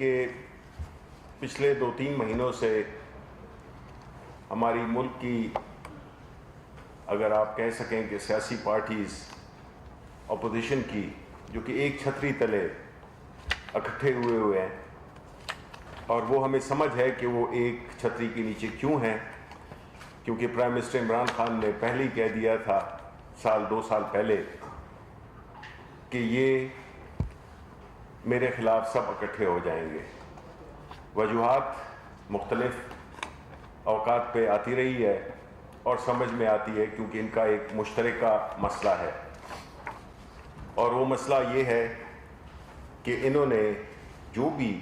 کہ پچھلے 2-3 مہینوں سے ہماری ملک کی اگر آپ کہہ سکیں کہ سیاسی پارٹیز اپوزیشن کی جو کہ ایک چھتری تلے اکٹھے ہوئے ہیں، اور وہ ہمیں سمجھ ہے کہ وہ ایک چھتری کے نیچے کیوں ہیں، کیونکہ پرائم منسٹر عمران خان نے پہلے ہی کہہ دیا تھا 2 سال پہلے کہ یہ میرے خلاف سب اکٹھے ہو جائیں گے۔ وجوہات مختلف اوقات پہ آتی رہی ہے اور سمجھ میں آتی ہے کیونکہ ان کا ایک مشترکہ مسئلہ ہے، اور وہ مسئلہ یہ ہے کہ انہوں نے جو بھی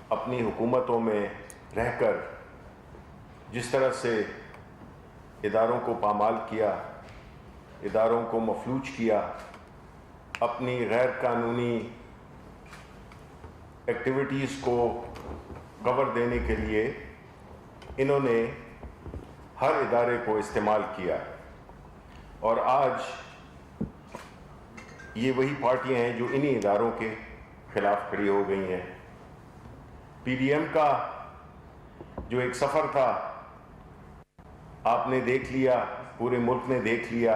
اپنی حکومتوں میں رہ کر جس طرح سے اداروں کو پامال کیا، اداروں کو مفلوج کیا، اپنی غیر قانونی ایکٹیویٹیز کو کور دینے کے لیے انہوں نے ہر ادارے کو استعمال کیا، اور آج یہ وہی پارٹیاں ہیں جو انہی اداروں کے خلاف کھڑی ہو گئی ہیں۔ پی ڈی ایم کا جو ایک سفر تھا آپ نے دیکھ لیا، پورے ملک نے دیکھ لیا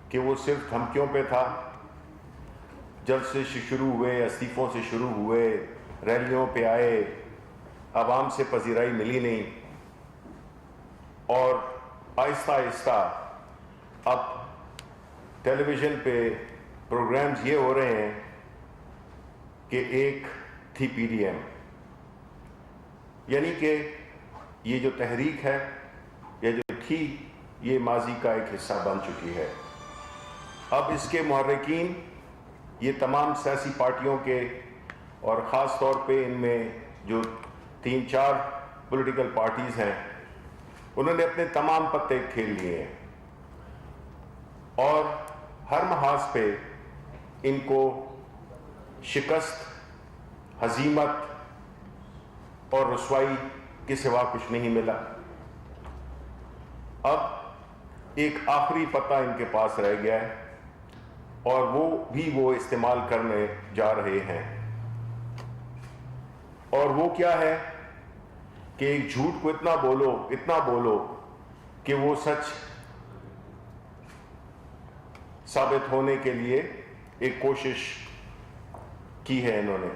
کہ وہ صرف دھمکیوں پہ تھا۔ جلسے سے شروع ہوئے، استعفوں سے شروع ہوئے، ریلیوں پہ آئے، عوام سے پذیرائی ملی نہیں، اور آہستہ آہستہ اب ٹیلی ویژن پہ پروگرامز یہ ہو رہے ہیں کہ ایک تھی پی ڈی ایم، یعنی کہ یہ جو تحریک ہے یا جو تھی یہ ماضی کا ایک حصہ بن چکی ہے۔ اب اس کے محرکین یہ تمام سیاسی پارٹیوں کے، اور خاص طور پہ ان میں جو 3-4 پولیٹیکل پارٹیز ہیں، انہوں نے اپنے تمام پتے کھیل لیے ہیں، اور ہر محاذ پہ ان کو شکست، ہزیمت اور رسوائی کے سوا کچھ نہیں ملا۔ اب ایک آخری پتہ ان کے پاس رہ گیا ہے، اور وہ استعمال کرنے جا رہے ہیں، اور وہ کیا ہے کہ ایک جھوٹ کو اتنا بولو کہ وہ سچ ثابت ہونے کے لیے ایک کوشش کی ہے۔ انہوں نے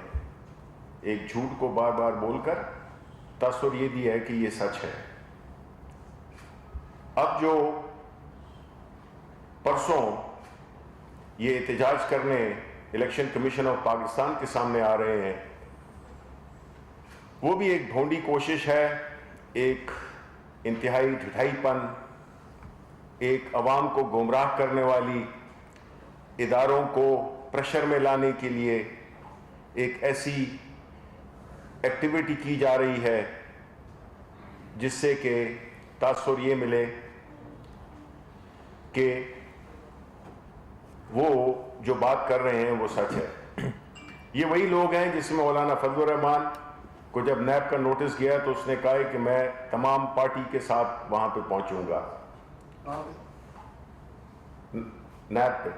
ایک جھوٹ کو بار بار بول کر تاثر یہ دیا ہے کہ یہ سچ ہے۔ اب جو پرسوں یہ احتجاج کرنے الیکشن کمیشن آف پاکستان کے سامنے آ رہے ہیں، وہ بھی ایک بھونڈی کوشش ہے، ایک انتہائی ڈھٹائی پن، ایک عوام کو گمراہ کرنے والی، اداروں کو پریشر میں لانے کے لیے ایک ایسی ایکٹیویٹی کی جا رہی ہے جس سے کہ تاثر یہ ملے کہ وہ جو بات کر رہے ہیں وہ سچ ہے۔ یہ وہی لوگ ہیں جس میں مولانا فضل الرحمان کو جب نیب کا نوٹس گیا تو اس نے کہا کہ میں تمام پارٹی کے ساتھ وہاں پہ پہنچوں گا، نیب پہ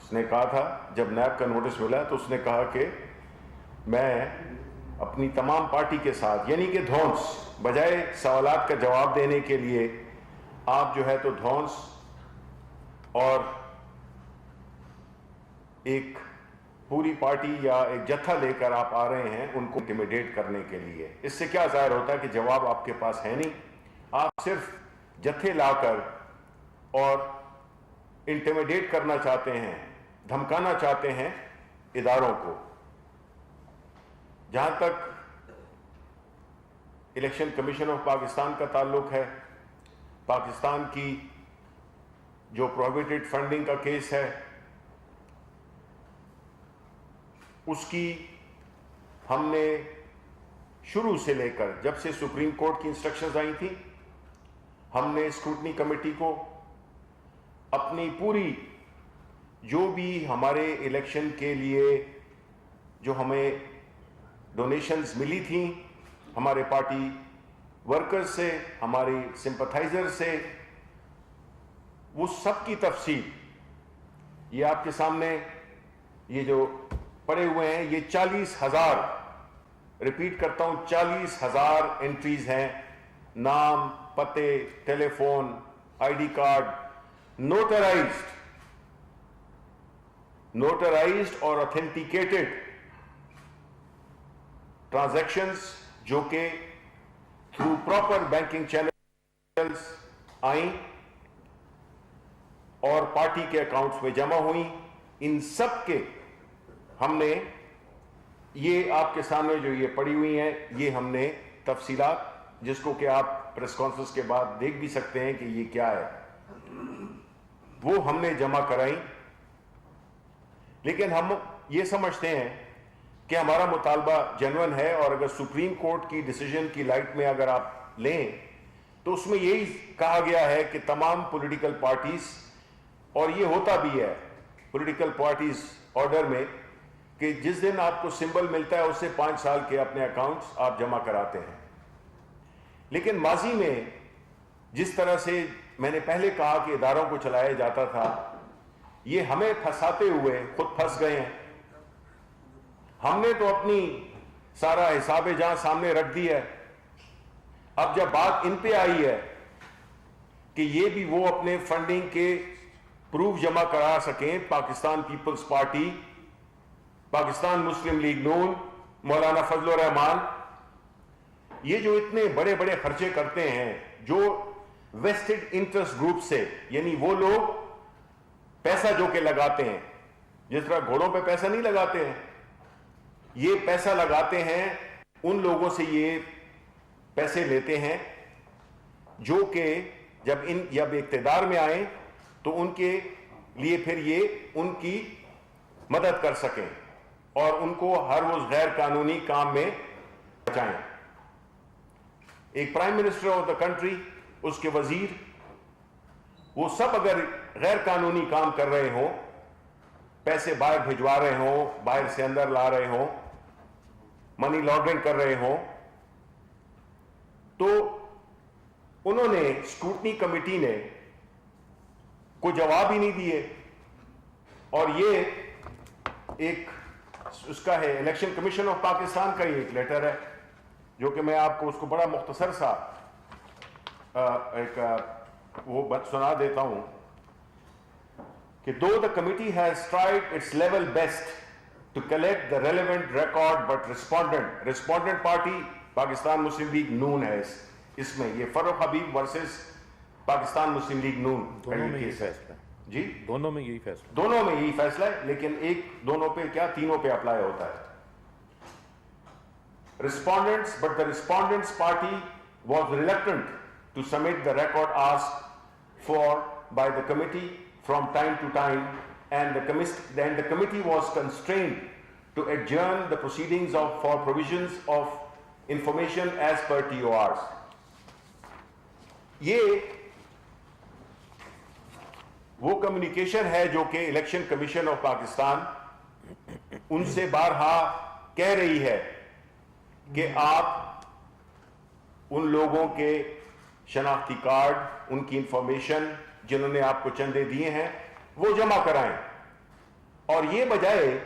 اس نے کہا تھا، جب نیب کا نوٹس ملا تو اس نے کہا کہ میں اپنی تمام پارٹی کے ساتھ، یعنی کہ دھونس، بجائے سوالات کا جواب دینے کے لیے آپ جو ہے تو دھونس اور ایک پوری پارٹی یا ایک جتھا لے کر آپ آ رہے ہیں ان کو انٹیمیڈیٹ کرنے کے لیے۔ اس سے کیا ظاہر ہوتا ہے کہ جواب آپ کے پاس ہے نہیں، آپ صرف جتھے لا کر اور انٹیمیڈیٹ کرنا چاہتے ہیں، دھمکانا چاہتے ہیں اداروں کو۔ جہاں تک الیکشن کمیشن آف پاکستان کا تعلق ہے، پاکستان کی جو پروہیبٹڈ فنڈنگ کا کیس ہے، اس کی ہم نے شروع سے لے کر جب سے سپریم کورٹ کی انسٹرکشنز آئی تھیں، ہم نے اسکروٹنی کمیٹی کو اپنی پوری جو بھی ہمارے الیکشن کے لیے جو ہمیں ڈونیشنز ملی تھیں ہمارے پارٹی ورکرز سے، ہماری سمپتھائزر سے، وہ سب کی تفصیل یہ آپ کے سامنے یہ جو پڑے ہوئے ہیں، یہ 40,000 ریپیٹ کرتا ہوں 40,000 انٹریز ہیں, نام, پتے, telephone, I D card, notarised اور اتھینٹیکیٹڈ ٹرانزیکشنز جو کہ تھرو پراپر بینکنگ چینلز آئیں اور پارٹی کے اکاؤنٹس میں جمع ہوئیں. ان سب کے ہم نے یہ آپ کے سامنے جو یہ پڑی ہوئی ہیں, یہ ہم نے تفصیلات, جس کو کہ آپ پریس کانفرنس کے بعد دیکھ بھی سکتے ہیں کہ یہ کیا ہے, وہ ہم نے جمع کرائیں. لیکن ہم یہ سمجھتے ہیں کہ ہمارا مطالبہ جینوئن ہے, اور اگر سپریم کورٹ کی ڈیسیجن کی لائٹ میں اگر آپ لیں تو اس میں یہی کہا گیا ہے کہ تمام پولیٹیکل پارٹیز, اور یہ ہوتا بھی ہے پولیٹیکل پارٹیز آرڈر میں, کہ جس دن آپ کو سمبل ملتا ہے اس سے 5 سال کے اپنے اکاؤنٹس آپ جمع کراتے ہیں. لیکن ماضی میں جس طرح سے میں نے پہلے کہا کہ اداروں کو چلایا جاتا تھا, یہ ہمیں پھنساتے ہوئے خود پھنس گئے ہیں. ہم نے تو اپنی سارا حساب جہاں سامنے رکھ دی ہے. اب جب بات ان پہ آئی ہے کہ یہ بھی وہ اپنے فنڈنگ کے پروف جمع کرا سکیں, پاکستان پیپلز پارٹی, پاکستان مسلم لیگ نون, مولانا فضل الرحمان, یہ جو اتنے بڑے بڑے خرچے کرتے ہیں جو ویسٹڈ انٹرسٹ گروپ سے, یعنی وہ لوگ پیسہ جو کہ لگاتے ہیں, جس طرح گھوڑوں پہ پیسہ نہیں لگاتے ہیں, یہ پیسہ لگاتے ہیں ان لوگوں سے, یہ پیسے لیتے ہیں جو کہ جب اقتدار میں آئیں تو ان کے لیے پھر یہ ان کی مدد کر سکیں اور ان کو ہر روز غیر قانونی کام میں بچائیں. ایک prime minister of the country, اس کے وزیر, وہ سب اگر غیر قانونی کام کر رہے ہوں, پیسے باہر بھجوا رہے ہوں, باہر سے اندر لا رہے ہوں, منی لانڈرنگ کر رہے ہوں, تو انہوں نے اسکروٹنی کمیٹی نے کوئی جواب ہی نہیں دیے. اور یہ ایک اس کا ہے الیکشن کمیشن آف پاکستان کا ہی ایک لیٹر ہے, جو کہ میں آپ کو اس کو بڑا مختصر سا ایک وہ سنا دیتا ہوں کہ though the committee has tried its level best to collect the relevant record but respondent party Pakistan Muslim League Noon ہے. اس میں یہ فروخ حبیب ورسز پاکستان مسلم لیگ نون کا یہ کیس ہے. جی دونوں میں یہی فیصلہ, دونوں میں یہی فیصلہ ہے, لیکن ایک دونوں پہ کیا تینوں پہ اپلائی ہوتا ہے. Respondents, but the respondents party was reluctant to submit the record asked for by the committee from time to time, and the committee was constrained to adjourn the proceedings for provisions of information as per TORs. یہ وہ communication ہے جو کہ election commission of Pakistan ان سے بارہا کہہ رہی ہے کہ آپ ان لوگوں کے شناختی کارڈ, ان کی انفارمیشن جنہوں نے آپ کو چندے دیے ہیں, وہ جمع کرائیں. اور یہ بجائے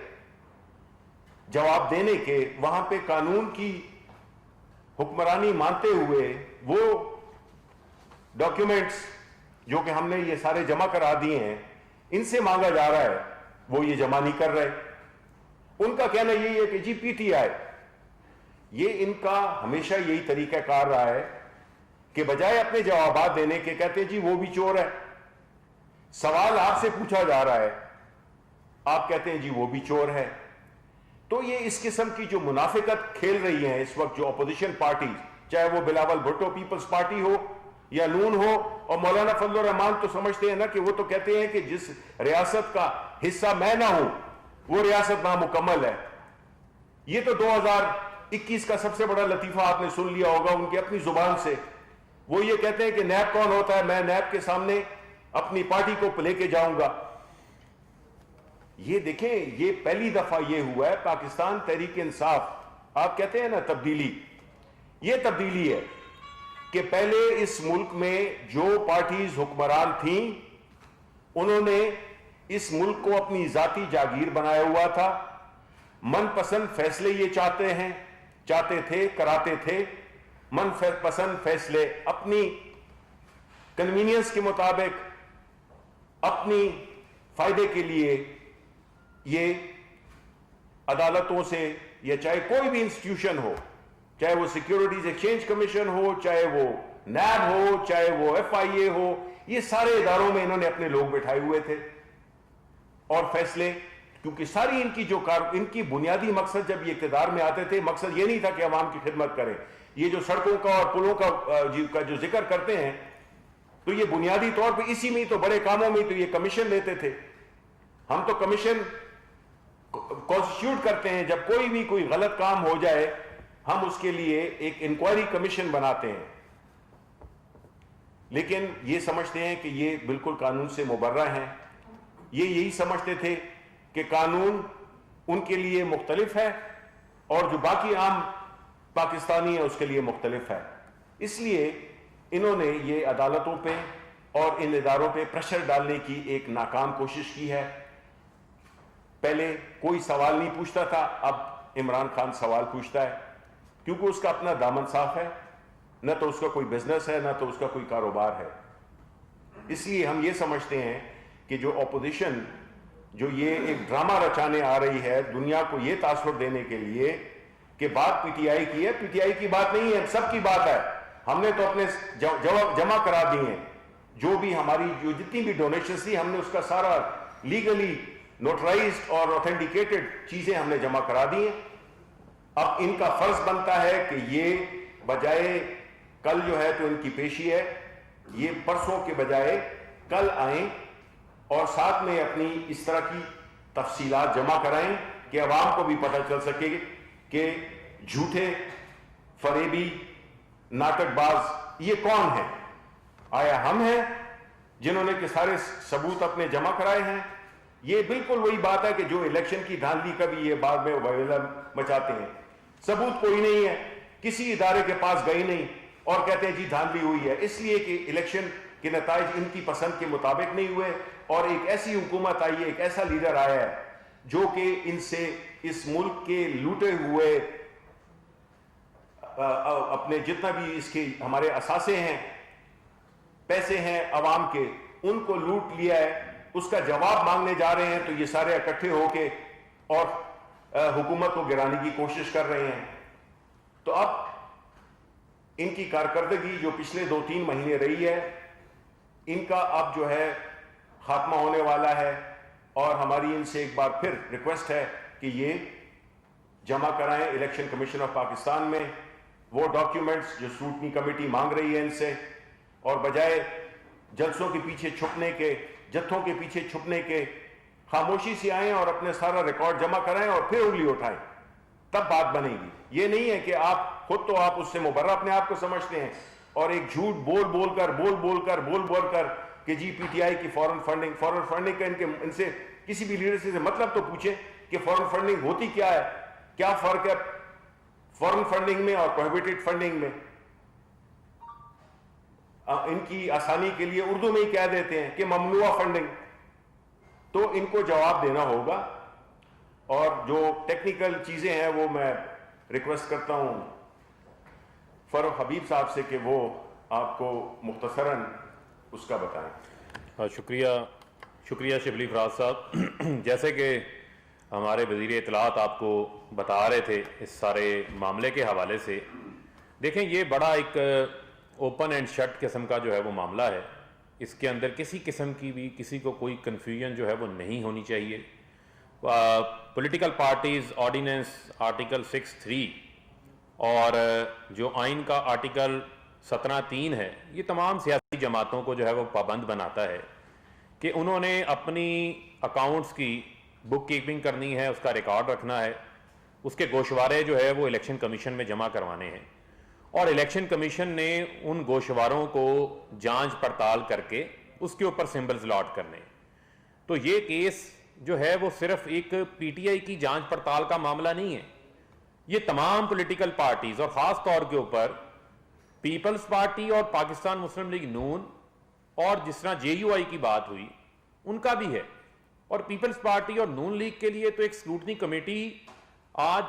جواب دینے کے, وہاں پہ قانون کی حکمرانی مانتے ہوئے وہ ڈاکیومنٹس جو کہ ہم نے یہ سارے جمع کرا دیے ہیں, ان سے مانگا جا رہا ہے, وہ یہ جمع نہیں کر رہے. ان کا کہنا یہی ہے کہ جی پی ٹی آئی, یہ ان کا ہمیشہ یہی طریقہ کار رہا ہے کہ بجائے اپنے جوابات دینے کے کہتے ہیں جی وہ بھی چور ہے. سوال آپ سے پوچھا جا رہا ہے, آپ کہتے ہیں جی وہ بھی چور ہے. تو یہ اس قسم کی جو منافقت کھیل رہی ہیں اس وقت جو اپوزیشن پارٹیز, چاہے وہ بلاول بھٹو پیپلز پارٹی ہو یا نون ہو, اور مولانا فضل الرحمان تو سمجھتے ہیں نا کہ وہ تو کہتے ہیں کہ جس ریاست کا حصہ میں نہ ہوں وہ ریاست نامکمل ہے. یہ تو 2021 کا سب سے بڑا لطیفہ آپ نے سن لیا ہوگا ان کی اپنی زبان سے. وہ یہ کہتے ہیں کہ نیب کون ہوتا ہے, میں نیب کے سامنے اپنی پارٹی کو لے کے جاؤں گا. یہ دیکھیں, یہ پہلی دفعہ یہ ہوا ہے پاکستان تحریک انصاف, آپ کہتے ہیں نا تبدیلی, یہ تبدیلی ہے کہ پہلے اس ملک میں جو پارٹیز حکمران تھیں انہوں نے اس ملک کو اپنی ذاتی جاگیر بنایا ہوا تھا, من پسند فیصلے یہ چاہتے ہیں, چاہتے تھے کراتے تھے، من پسند فیصلے اپنی کنوینئنس کے مطابق اپنی فائدے کے لیے یہ عدالتوں سے، یا چاہے کوئی بھی انسٹیٹیوشن ہو، چاہے وہ سیکیورٹیز ایکسچینج کمیشن ہو، چاہے وہ نیب ہو، چاہے وہ ایف آئی اے ہو، یہ سارے اداروں میں انہوں نے اپنے لوگ بٹھائے ہوئے تھے اور فیصلے، کیونکہ ساری ان کی بنیادی مقصد جب یہ اقتدار میں آتے تھے، مقصد یہ نہیں تھا کہ عوام کی خدمت کریں. یہ جو سڑکوں کا اور پلوں کا جو ذکر کرتے ہیں، تو یہ بنیادی طور پہ اسی میں تو بڑے کاموں میں تو یہ کمیشن لیتے تھے. ہم تو کمیشن کانسٹیٹیوٹ کرتے ہیں، جب کوئی غلط کام ہو جائے ہم اس کے لیے ایک انکوائری کمیشن بناتے ہیں. لیکن یہ سمجھتے ہیں کہ یہ بالکل قانون سے مبرہ ہیں. یہ یہی سمجھتے تھے کہ قانون ان کے لیے مختلف ہے اور جو باقی عام پاکستانی ہیں اس کے لیے مختلف ہے. اس لیے انہوں نے یہ عدالتوں پہ اور ان اداروں پہ پریشر ڈالنے کی ایک ناکام کوشش کی ہے. پہلے کوئی سوال نہیں پوچھتا تھا، اب عمران خان سوال پوچھتا ہے، کیونکہ اس کا اپنا دامن صاف ہے، نہ تو اس کا کوئی بزنس ہے نہ تو اس کا کوئی کاروبار ہے. اس لیے ہم یہ سمجھتے ہیں کہ جو اپوزیشن جو یہ ایک ڈرامہ رچانے آ رہی ہے دنیا کو یہ تاثر دینے کے لیے کہ بات پی ٹی آئی کی ہے، پی ٹی آئی کی بات نہیں ہے، سب کی بات ہے. ہم نے تو اپنے جواب جمع کرا دی ہیں، جو بھی ہماری جو جتنی بھی ڈونیشنز تھی ہم نے اس کا سارا لیگلی نوٹرائزڈ اور اوتھینٹیکیٹڈ چیزیں ہم نے جمع کرا دی ہیں. اب ان کا فرض بنتا ہے کہ یہ بجائے کل جو ہے تو ان کی پیشی ہے، یہ پرسوں کے بجائے کل آئیں اور ساتھ میں اپنی اس طرح کی تفصیلات جمع کرائیں کہ عوام کو بھی پتہ چل سکے کہ جھوٹے فریبی ناٹک باز یہ کون ہیں. آیا ہم ہیں جنہوں نے کہ سارے ثبوت اپنے جمع کرائے ہیں؟ یہ بالکل وہی بات ہے کہ جو الیکشن کی دھاندلی کا بھی یہ بعد میں ویلا مچاتے ہیں. ثبوت کوئی نہیں ہے، کسی ادارے کے پاس گئی نہیں اور کہتے ہیں جی دھاندلی ہوئی ہے، اس لیے کہ الیکشن کے نتائج ان کی پسند کے مطابق نہیں ہوئے اور ایک ایسی حکومت آئی ہے، ایک ایسا لیڈر آیا ہے جو کہ ان سے اس ملک کے لوٹے ہوئے اپنے جتنا بھی اس کے ہمارے اثاثے ہیں، پیسے ہیں عوام کے، ان کو لوٹ لیا ہے. اس کا جواب مانگنے جا رہے ہیں تو یہ سارے اکٹھے ہو کے اور حکومت کو گرانے کی کوشش کر رہے ہیں. تو اب ان کی کارکردگی جو پچھلے 2-3 مہینے رہی ہے، ان کا اب جو ہے خاتمہ ہونے والا ہے اور ہماری ان سے ایک بار پھر ریکویسٹ ہے کہ یہ جمع کرائیں الیکشن کمیشن آف پاکستان میں وہ ڈاکیومنٹس جو اسکروٹنی کمیٹی مانگ رہی ہے ان سے، اور بجائے جلسوں کے پیچھے چھپنے کے، جتھوں کے پیچھے چھپنے کے، خاموشی سے آئیں اور اپنے سارا ریکارڈ جمع کرائیں اور پھر انگلی اٹھائیں، تب بات بنے گی. یہ نہیں ہے کہ آپ خود تو آپ اس سے مبرہ اپنے آپ کو سمجھتے ہیں اور ایک جھوٹ بول کر کہ جی پی ٹی آئی کی فورن فنڈنگ کا ان سے کسی بھی لیڈر سے مطلب تو پوچھیں کہ فورن فنڈنگ ہوتی کیا ہے، کیا فرق ہے فورن فنڈنگ میں اور پروہیبٹڈ فنڈنگ میں. ان کی آسانی کے لیے اردو میں ہی کہہ دیتے ہیں کہ ممنوع فنڈنگ. تو ان کو جواب دینا ہوگا اور جو ٹیکنیکل چیزیں ہیں وہ میں ریکویسٹ کرتا ہوں فاروق حبیب صاحب سے کہ وہ آپ کو مختصراً اس کا بتائیں. شکریہ شبلی فراز صاحب. جیسے کہ ہمارے وزیر اطلاعات آپ کو بتا رہے تھے اس سارے معاملے کے حوالے سے، دیکھیں یہ بڑا ایک اوپن اینڈ شٹ قسم کا جو ہے وہ معاملہ ہے. اس کے اندر کسی قسم کی بھی کسی کو کوئی کنفیوژن جو ہے وہ نہیں ہونی چاہیے. پولیٹیکل پارٹیز آرڈیننس آرٹیکل 6(3) اور جو آئین کا آرٹیکل 17(3) ہے، یہ تمام سیاسی جماعتوں کو جو ہے وہ پابند بناتا ہے کہ انہوں نے اپنی اکاؤنٹس کی بک کیپنگ کرنی ہے، اس کا ریکارڈ رکھنا ہے، اس کے گوشوارے جو ہے وہ الیکشن کمیشن میں جمع کروانے ہیں اور الیکشن کمیشن نے ان گوشواروں کو جانچ پڑتال کر کے اس کے اوپر سمبلز لاٹ کرنے. تو یہ کیس جو ہے وہ صرف ایک پی ٹی آئی کی جانچ پڑتال کا معاملہ نہیں ہے، یہ تمام پولیٹیکل پارٹیز اور خاص طور کے اوپر پیپلز پارٹی اور پاکستان مسلم لیگ نون اور جس طرح جے یو آئی کی بات ہوئی ان کا بھی ہے. اور پیپلز پارٹی اور نون لیگ کے لیے تو ایک اسکروٹنی کمیٹی آج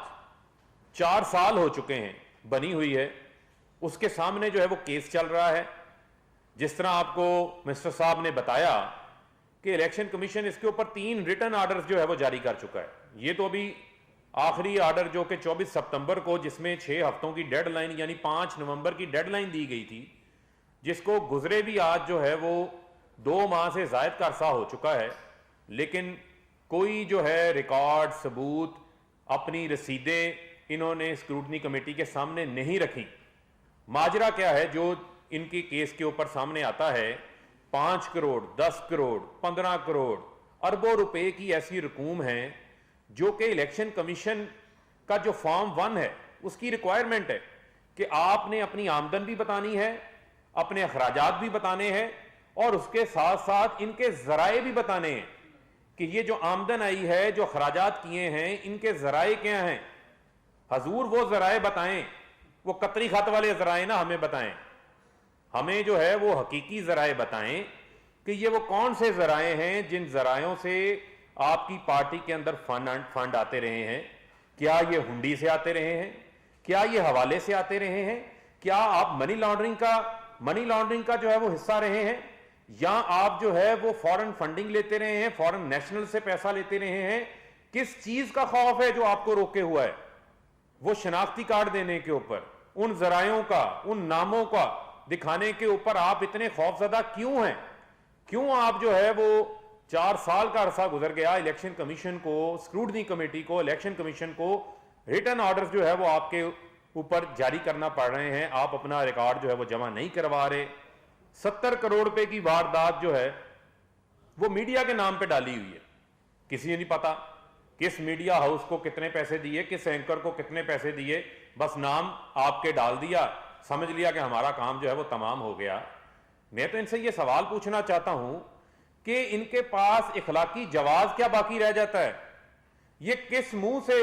4 سال ہو چکے ہیں بنی ہوئی ہے, اس کے سامنے جو ہے وہ کیس چل رہا ہے. جس طرح آپ کو مسٹر صاحب نے بتایا کہ الیکشن کمیشن اس کے اوپر 3 ریٹن آرڈرز جو ہے وہ جاری کر چکا ہے. یہ تو ابھی آخری آرڈر جو کہ 24 سپتمبر کو, جس میں 6 ہفتوں کی ڈیڈ لائن یعنی 5 نومبر کی ڈیڈ لائن دی گئی تھی, جس کو گزرے بھی آج جو ہے وہ 2 ماہ سے زائد کا عرصہ ہو چکا ہے, لیکن کوئی جو ہے ریکارڈ, ثبوت, اپنی رسیدیں انہوں نے اسکروٹنی کمیٹی کے سامنے نہیں رکھی. ماجرا کیا ہے جو ان کی کیس کے اوپر سامنے آتا ہے؟ 5 کروڑ 10 کروڑ 15 کروڑ اربوں روپے کی ایسی رقوم ہیں جو کہ الیکشن کمیشن کا جو فارم 1 ہے اس کی ریکوائرمنٹ ہے کہ آپ نے اپنی آمدن بھی بتانی ہے, اپنے اخراجات بھی بتانے ہیں, اور اس کے ساتھ ساتھ ان کے ذرائع بھی بتانے ہیں کہ یہ جو آمدن آئی ہے, جو اخراجات کیے ہیں, ان کے ذرائع کیا ہیں. حضور وہ ذرائع بتائیں, وہ قطری خط والے ذرائع نہ ہمیں بتائیں, ہمیں جو ہے وہ حقیقی ذرائع بتائیں کہ یہ وہ کون سے ذرائع ہیں جن ذرائعوں سے آپ کی پارٹی کے اندر فنڈ آتے رہے ہیں. کیا یہ ہنڈی سے آتے رہے ہیں؟ کیا یہ حوالے سے آتے رہے ہیں؟ کیا آپ منی لانڈرنگ کا جو ہے وہ حصہ رہے ہیں, یا آپ جو ہے وہ فورن فنڈنگ لیتے رہے ہیں, فورن نیشنل سے پیسہ لیتے رہے ہیں؟ کس چیز کا خوف ہے جو آپ کو روکے ہوا ہے؟ وہ شناختی کارڈ دینے کے اوپر, ان ذرائعوں کا, ان ناموں کا دکھانے کے اوپر آپ اتنے خوف زدہ کیوں ہیں؟ کیوں آپ جو ہے وہ 4 سال کا عرصہ گزر گیا, الیکشن کمیشن کو, اسکروٹنی کمیٹی کو, الیکشن کمیشن کو ریٹن آرڈرز جو ہے وہ آپ کے اوپر جاری کرنا پڑ رہے ہیں, آپ اپنا ریکارڈ جو ہے وہ جمع نہیں کروا رہے. 70 کروڑ روپے کی واردات جو ہے وہ میڈیا کے نام پہ ڈالی ہوئی ہے. کسی نے نہیں پتا کس میڈیا ہاؤس کو کتنے پیسے دیے, کس اینکر کو کتنے پیسے دیے, بس نام آپ کے ڈال دیا, سمجھ لیا کہ ہمارا کام جو ہے وہ تمام ہو گیا. میں تو ان سے یہ سوال پوچھنا چاہتا ہوں کہ ان کے پاس اخلاقی جواز کیا باقی رہ جاتا ہے؟ یہ کس منہ سے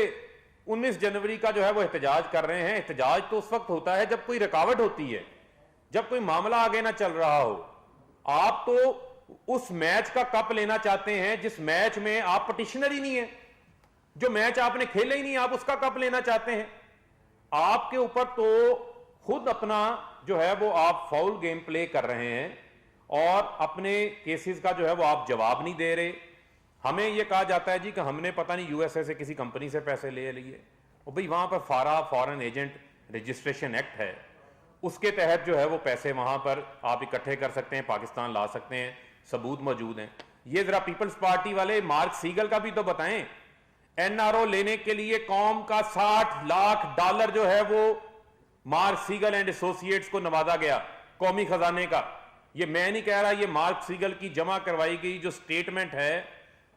19 جنوری کا جو ہے وہ احتجاج کر رہے ہیں؟ احتجاج تو اس وقت ہوتا ہے جب کوئی رکاوٹ ہوتی ہے, جب کوئی معاملہ آگے نہ چل رہا ہو. آپ تو اس میچ کا کپ لینا چاہتے ہیں جس میچ میں آپ پٹیشنر ہی نہیں ہیں, جو میچ آپ نے کھیلا ہی نہیں, آپ اس کا کپ لینا چاہتے ہیں. آپ کے اوپر تو خود اپنا جو ہے وہ آپ فاؤل گیم پلے کر رہے ہیں, اور اپنے کیسز کا جو ہے وہ آپ جواب نہیں دے رہے. ہمیں یہ کہا جاتا ہے جی کہ ہم نے پتہ نہیں یو ایس اے سے کسی کمپنی سے پیسے لے لیے, اور بھئی وہاں پر فارن ایجنٹ رجسٹریشن ایکٹ ہے, اس کے تحت جو ہے وہ پیسے وہاں پر آپ اکٹھے کر سکتے ہیں, پاکستان لا سکتے ہیں, ثبوت موجود ہیں. یہ ذرا پیپلز پارٹی والے مارک سیگل کا بھی تو بتائیں. این آر او لینے کے لیے قوم کا $60 لاکھ جو ہے وہ مارک سیگل اینڈ ایسوسیٹس کو نوازا گیا قومی خزانے کا. یہ میں نہیں کہہ رہا, یہ مارک سیگل کی جمع کروائی گئی جو سٹیٹمنٹ ہے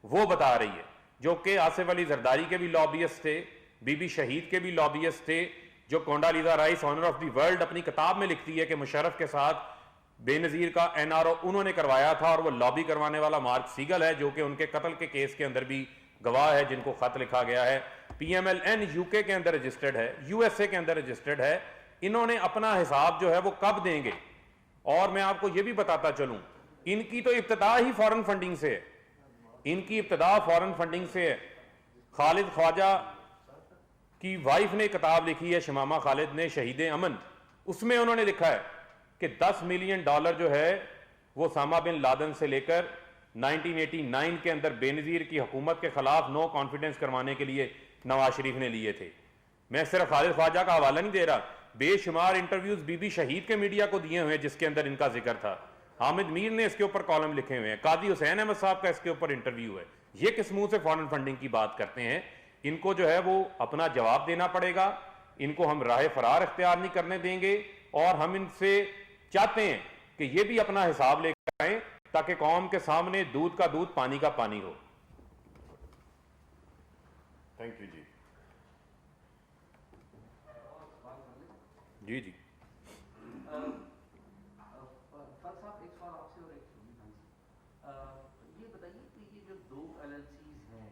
وہ بتا رہی ہے, جو کہ آصف علی زرداری کے بھی لابیسٹ تھے, بی بی شہید کے بھی لابیسٹ تھے, جو Condoleezza Rice honour of the world اپنی کتاب میں لکھتی ہے کہ مشرف کے ساتھ بے نظیر کا این آر او انہوں نے کروایا تھا, اور وہ لابی کروانے والا مارک سیگل ہے, جو کہ ان کے قتل کے کیس کے اندر بھی گواہ ہے, جن کو خط لکھا گیا ہے. P M L N U K اندر رجسٹرڈ ہے, یو ایس اے کے اندر رجسٹرڈ ہے. انہوں نے اپنا حساب جو ہے وہ کب دیں گے؟ اور میں آپ کو یہ بھی بتاتا چلوں, ان کی تو ابتدا ہی فورن فنڈنگ سے ہے, ان کی ابتدا فورن فنڈنگ سے ہے. خالد خواجہ کی وائف نے کتاب لکھی ہے, شمامہ خالد نے, شہید امن, اس میں انہوں نے لکھا ہے کہ $10 ملین جو ہے وہ اسامہ بن لادن سے لے کر 1989 کے اندر بے نظیر کی حکومت کے خلاف نو کانفیڈنس کروانے کے لیے نواز شریف نے لیے تھے. میں صرف خالد خواجہ کا حوالہ نہیں دے رہا, بے شمار انٹرویوز بی بی شہید کے میڈیا کو دیے ہوئے ہیں جس کے اندر ان کا ذکر تھا. حامد میر نے اس کے اوپر کالم لکھے ہوئے ہیں, قاضی حسین احمد صاحب کا اس کے اوپر انٹرویو ہے. یہ کس منہ سے فارن فنڈنگ کی بات کرتے ہیں؟ ان کو جو ہے وہ اپنا جواب دینا پڑے گا, ان کو ہم راہ فرار اختیار نہیں کرنے دیں گے, اور ہم ان سے چاہتے ہیں کہ یہ بھی اپنا حساب لے کر آئیں تاکہ قوم کے سامنے دودھ کا دودھ پانی کا پانی ہو. تھینک یو جی. جی جی یہ بتائیے کہ یہ جو 2 LLCs ہیں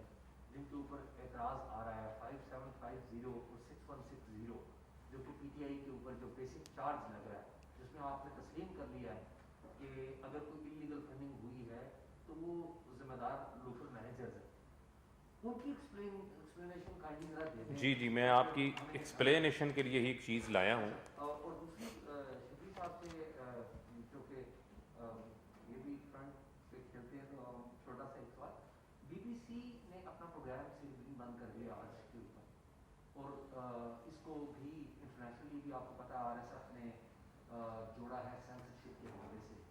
جن کے اوپر اعتراض آ رہا ہے 5750 اور 6160, جو کہ پی ٹی آئی کے اوپر جو بیسک چارج لگ رہا ہے, جس میں آپ نے تسلیم کر لیا ہے کہ اگر کوئی انلیگل فنڈنگ ہوئی ہے تو وہ ذمہ دار لوکل مینیجرز ہیں, ان کی ایکسپلین ایکسپلینیشن کائنڈلی ذرا دے دیں. جی جی میں آپ کی ایکسپلینیشن کے لیے ہی ایک چیز لایا ہوں. اور دوسری شبلی صاحب سے جو کہ یہ بھی فرنٹ پہ کھیلتے ہیں تو چھوٹا سا ایک سوال. بی بی سی نے اپنا پروگرام سیریز بند کر دیا آج کے اوپر اور اس کو بھی انٹرنیشنلی بھی آپ کو پتا آر ایس ایف نے جوڑا ہے سینسرشپ کے حوالے سے.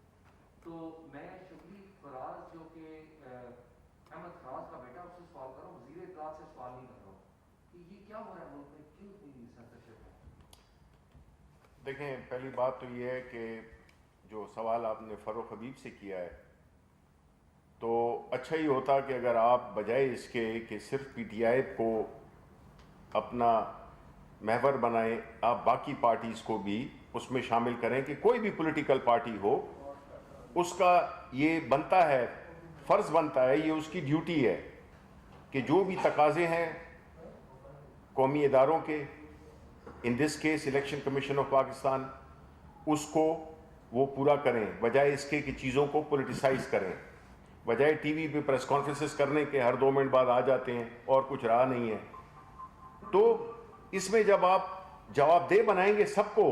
تو میں شبلی فراز جو کہ احمد فراز کا بیٹا اس سے سوال کر رہا ہوں, وزیر اطلاعات سے سوال نہیں کر رہا ہوں کہ یہ کیا ہو رہا ہے ملک میں, کیوں اتنی سینسرشپ ہے؟ دیکھیں پہلی بات تو یہ ہے کہ جو سوال آپ نے فاروق حبیب سے کیا ہے تو اچھا ہی ہوتا کہ اگر آپ بجائے اس کے کہ صرف پی ٹی آئی کو اپنا محور بنائیں, آپ باقی پارٹیز کو بھی اس میں شامل کریں کہ کوئی بھی پولیٹیکل پارٹی ہو اس کا یہ بنتا ہے, فرض بنتا ہے, یہ اس کی ڈیوٹی ہے کہ جو بھی تقاضے ہیں قومی اداروں کے, in this case election commission of Pakistan, اس کو وہ پورا کریں بجائے اس کے کہ چیزوں کو پولیٹیسائز کریں, بجائے ٹی وی پہ پریس کانفرنسز کرنے کے ہر 2 منٹ بعد آ جاتے ہیں اور کچھ رہا نہیں ہے. تو اس میں جب آپ جواب دہ بنائیں گے سب کو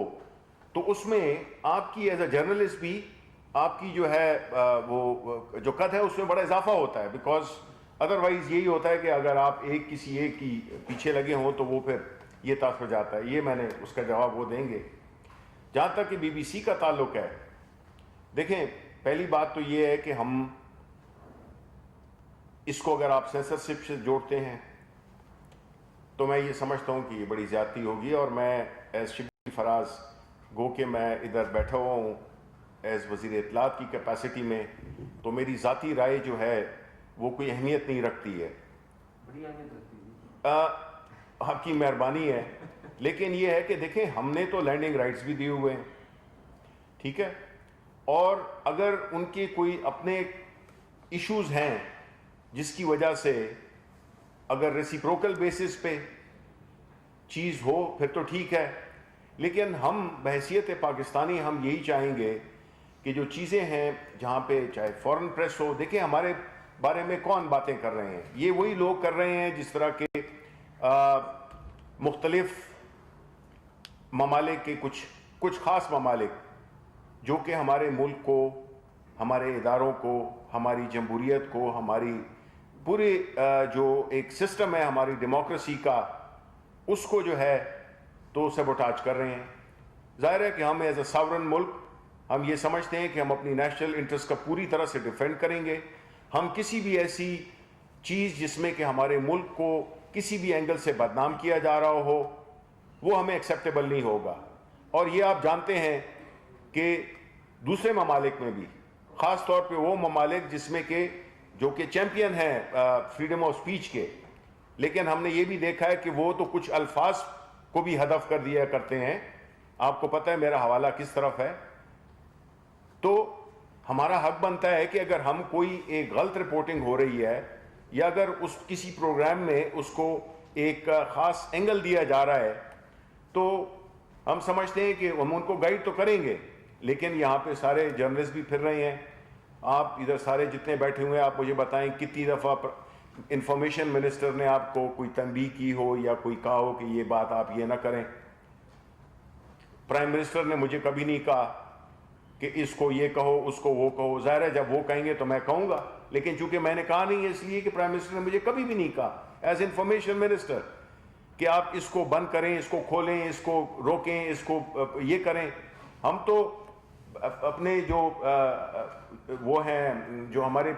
تو اس میں آپ کی ایز اے جرنلسٹ بھی آپ کی جو ہے وہ جو قد ہے اس میں بڑا اضافہ ہوتا ہے, بیکاز ادروائز یہی ہوتا ہے کہ اگر آپ کسی ایک کی پیچھے لگے ہوں تو وہ پھر یہ طرف ہو جاتا ہے. یہ میں نے اس کا جواب وہ دیں گے. جہاں تک کہ بی بی سی کا تعلق ہے, دیکھیں پہلی بات تو یہ ہے کہ ہم اس کو اگر آپ سینسرشپ سے جوڑتے ہیں تو میں یہ سمجھتا ہوں کہ یہ بڑی زیادتی ہوگی, اور میں ایز شبلی فراز گو کہ میں ادھر بیٹھا ہوا ہوں ایز وزیر اطلاعات کی کیپیسٹی میں, تو میری ذاتی رائے جو ہے وہ کوئی اہمیت نہیں رکھتی ہے. بڑی اہمیت رکھتی ہے, آپ کی مہربانی ہے, لیکن یہ ہے کہ دیکھیں ہم نے تو لینڈنگ رائٹس بھی دیے ہوئے ہیں, ٹھیک ہے, اور اگر ان کے کوئی اپنے ایشوز ہیں جس کی وجہ سے اگر ریسیپروکل بیسس پہ چیز ہو پھر تو ٹھیک ہے, لیکن ہم بحیثیت پاکستانی ہم یہی چاہیں گے کہ جو چیزیں ہیں جہاں پہ چاہے فورن پریس ہو, دیکھیں ہمارے بارے میں کون باتیں کر رہے ہیں, یہ وہی لوگ کر رہے ہیں جس طرح کے مختلف ممالک کے کچھ خاص ممالک جو کہ ہمارے ملک کو, ہمارے اداروں کو, ہماری جمہوریت کو, ہماری پورے جو ایک سسٹم ہے ہماری ڈیموکریسی کا, اس کو جو ہے تو سیبوٹاج کر رہے ہیں. ظاہر ہے کہ ہم ایز اے ساورن ملک ہم یہ سمجھتے ہیں کہ ہم اپنی نیشنل انٹرسٹ کا پوری طرح سے ڈیفینڈ کریں گے. ہم کسی بھی ایسی چیز جس میں کہ ہمارے ملک کو کسی بھی اینگل سے بدنام کیا جا رہا ہو وہ ہمیں ایکسیپٹیبل نہیں ہوگا. اور یہ آپ جانتے ہیں کہ دوسرے ممالک میں بھی, خاص طور پہ وہ ممالک جس میں کہ جو کہ چیمپئن ہیں فریڈم آف سپیچ کے, لیکن ہم نے یہ بھی دیکھا ہے کہ وہ تو کچھ الفاظ کو بھی ہدف کر دیا کرتے ہیں. آپ کو پتہ ہے میرا حوالہ کس طرف ہے. تو ہمارا حق بنتا ہے کہ اگر ہم کوئی ایک غلط رپورٹنگ ہو رہی ہے یا اگر اس کسی پروگرام میں اس کو ایک خاص اینگل دیا جا رہا ہے تو ہم سمجھتے ہیں کہ ہم ان کو گائیڈ تو کریں گے, لیکن یہاں پہ سارے جرنلسٹ بھی پھر رہے ہیں, آپ ادھر سارے جتنے بیٹھے ہوئے ہیں آپ مجھے بتائیں کتنی دفعہ انفارمیشن منسٹر نے آپ کو کوئی تنبیہ کی ہو یا کوئی کہا ہو کہ یہ بات آپ یہ نہ کریں. پرائم منسٹر نے مجھے کبھی نہیں کہا کہ اس کو یہ کہو اس کو وہ کہو. ظاہر ہے جب وہ کہیں گے تو میں کہوں گا, لیکن چونکہ میں نے کہا نہیں ہے اس لیے کہ پرائم منسٹر نے مجھے کبھی بھی نہیں کہا ایز انفارمیشن منسٹر کہ آپ اس کو بند کریں, اس کو کھولیں, اس کو روکیں, اس کو یہ کریں. ہم تو اپنے جو وہ ہیں جو ہمارے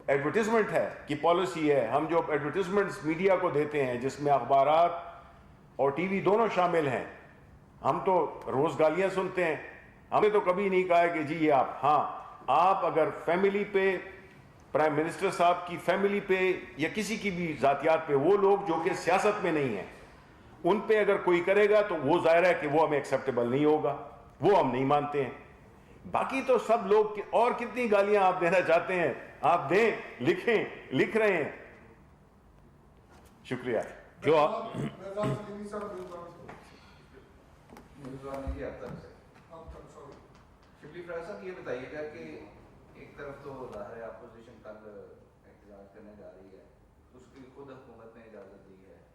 ایڈورٹیزمنٹ ہے کی پالیسی ہے, ہم جو ایڈورٹیزمنٹس میڈیا کو دیتے ہیں جس میں اخبارات اور ٹی وی دونوں شامل ہیں, ہم تو روز گالیاں سنتے ہیں. ہم نے تو کبھی نہیں کہا کہ جی یہ آپ اگر فیملی پہ, پرائم منسٹر صاحب کی فیملی پہ یا کسی کی بھی ذاتیات پہ, وہ لوگ جو کہ سیاست میں نہیں ہیں ان پہ اگر کوئی کرے گا تو وہ ظاہر ہے کہ وہ ہمیں ایکسیپٹیبل نہیں ہوگا, وہ ہم نہیں مانتے ہیں. باقی تو سب لوگ اور کتنی گالیاں آپ دینا چاہتے ہیں آپ دیں, لکھ رہے ہیں. شکریہ. جو شبلی فراز صاحب یہ بتائیے گا کہ ایک طرف تو ظاہر ہے اپوزیشن کل احتجاج کرنے جا رہی ہے, اس کی خود حکومت نے اجازت دی ہے,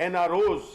NROs